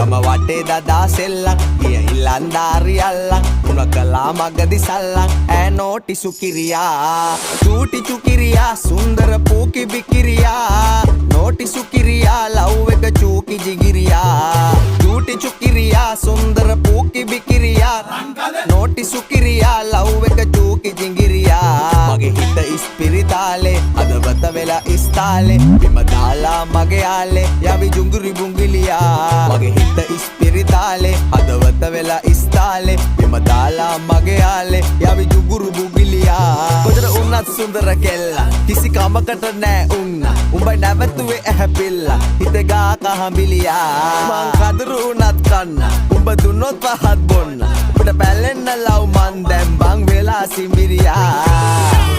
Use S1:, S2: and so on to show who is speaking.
S1: ගම වටේ දදා සෙල්ලම් ගිය ඉල්ලන්දාරි අල්ලන් උණ කලා මගදි සල්ලන් ඈ නෝටි සුකිරියා චූටි චුකිරියා සුන්දර පූකි බිකිරියා නෝටි සුකිරියා ලව් එක චූකි ජිගිරියා චූටි චුකිරියා සුන්දර පූකි බිකිරියා නෝටි සුකිරියා ලව් එක චූකි ජිගිරියා මගේ හිත ඉස්පිරිතාලේ අදවත වෙලා ඉස්තාලේ බිම දාලා මගේ යාලේ යවි ජුංගුරි බුංගිලියා මගේ හිත ඉස්පිරිතාලේ අදවත වෙලා ඉස්තාලේ බිම දාලා මගේ යාලේ යවි ජුංගුරු බුංගිලියා කොතර උන්නත් සුන්දර කෙල්ලා කිසි කමකට නෑ උන්න උඹයි නැවතුවේ ඇහැපිල්ලා හිත ගා කහඹිලියා මං කදරු උනත් කන්න උඹ දුන්නොත් පහත් බොන්න උඹට පැලෙන්න ලව් මන් දැන් බං වෙලා සිඹිරියා